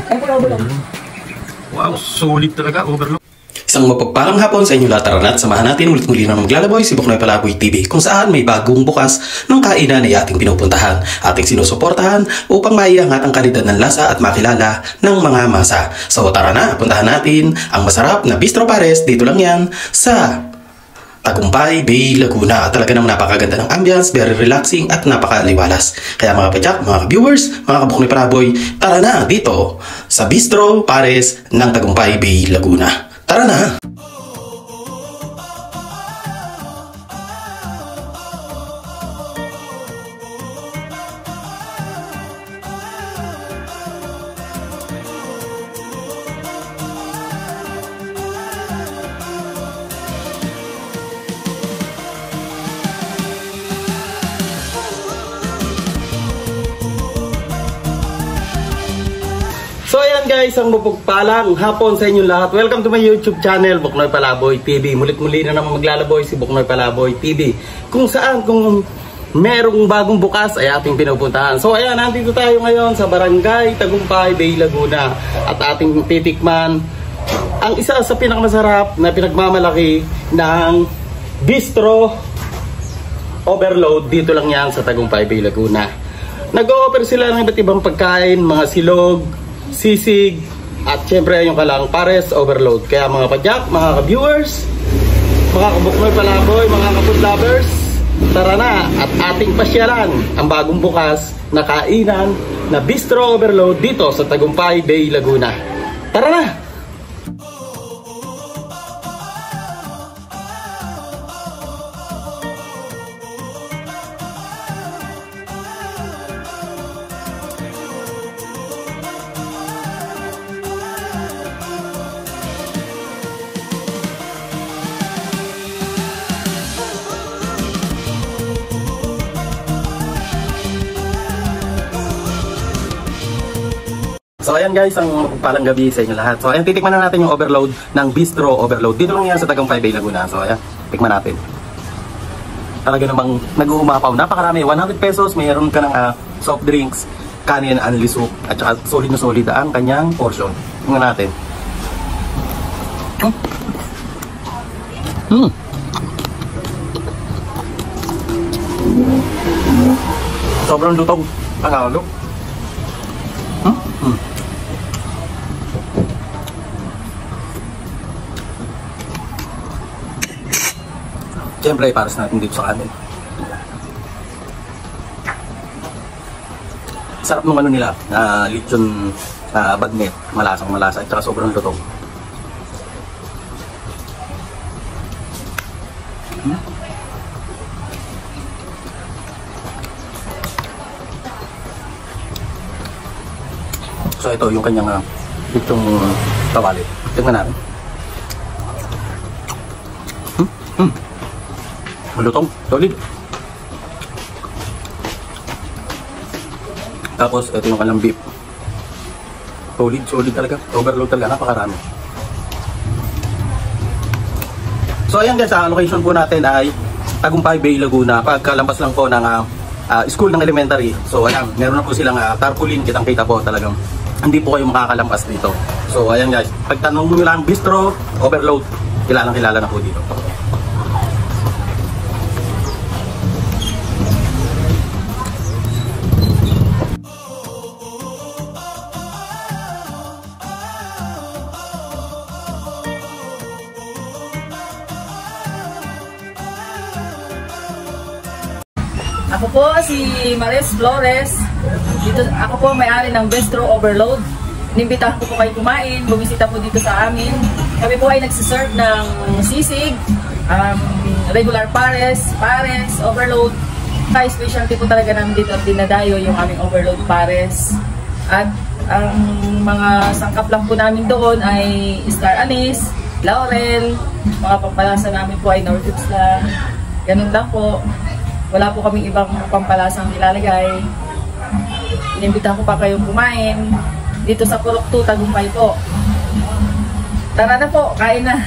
Wow, solid talaga, overload. Isang mapagpalang hapon sa inyong lahat. Tara na at samahan natin ulit muli na maglalaboy si Buknoy Palaboy TV, kung saan may bagong bukas ng kainan ay ating pinupuntahan, ating sinusuportahan upang maiangat ang kalidad ng lasa at makilala ng mga masa. So tara na, puntahan natin ang masarap na Bistro Pares. Dito lang yan sa Tagumpay Bay, Laguna. Talaga namang napakaganda ng ambience, very relaxing at napakaliwalas. Kaya mga padyak, mga viewers, mga kabuknoy Palaboy, tara na dito sa Bistro Pares ng Tagumpay Bay, Laguna. Tara na! So ayan guys, ang mapagpalang hapon sa inyong lahat. Welcome to my YouTube channel, Buknoy Palaboy TV. Mulit-muli na naman maglalaboy si Buknoy Palaboy TV, kung saan kung merong bagong bukas ay ating pinupuntahan. So ayan, nandito tayo ngayon sa Barangay Tagumpay Bay, Laguna, at ating titikman ang isa sa pinakamasarap na pinagmamalaki ng Bistro Overload. Dito lang yan sa Tagumpay Bay, Laguna. Nag-o-offer sila ng iba't ibang pagkain, mga silog, sisig, at syempre yung kalang Pares Overload. Kaya mga padyak, mga ka-viewers, mga kabuknoy Palaboy, mga ka-food lovers, tara na at ating pasyalan ang bagong bukas na kainan na Bistro Overload dito sa Tagumpay Bay, Laguna. Tara na! So ayan guys, ang mapagpalang gabi sa inyo lahat. So ayan, titikman na natin yung overload ng Bistro Overload. Dito lang yan sa Tagumpay Bay, Laguna. So ayan, tikman natin. Talaga namang nag-uumapaw. Napakarami, 100 pesos, mayroon ka ng soft drinks, kanin, unli soup, at saka solid na solid ang kanyang portion. Tingnan natin. Sobrang lutong ang halo. Siyempre, pares natin dito sa kanin. Sarap nung ano nila, lechon bagnet, malasang malasa, at saka sobrang lutong. So ito yung kanyang lechong kawali. Tingnan natin. Malutong, solid. Tapos ito yung kanyang beef. Solid talaga. Overload talaga, napakarami. So ayan guys, ang location po natin ay Tagumpay Bay, Laguna. Pagkalampas lang po ng school ng elementary. So ayan, meron na po silang tarpaulin, kitang-kita po talagang hindi po kayo makakalampas dito. So ayan guys, pagtanong nyo lang Bistro Overload, kilalang-kilala na po dito. Ako po si Maris Flores. Dito, ako po may-ari ng Bistro Overload. Inimbitahan ko po kayo kumain, bumisita po dito sa amin. Kami po ay nagsiserve ng sisig, regular pares, overload. Specialty po talaga namin dito at dinadayo yung aming overload pares. At ang mga sangkap lang po namin doon ay star anise, laurel, mga pampalasa namin po ay Northwoods lang. Ganun lang po. Wala po kaming ibang pampalasang nilalagay. Inimbitahan ko pa kayong kumain dito sa Purok 2, Tagumpay po. Tara na po, kain na!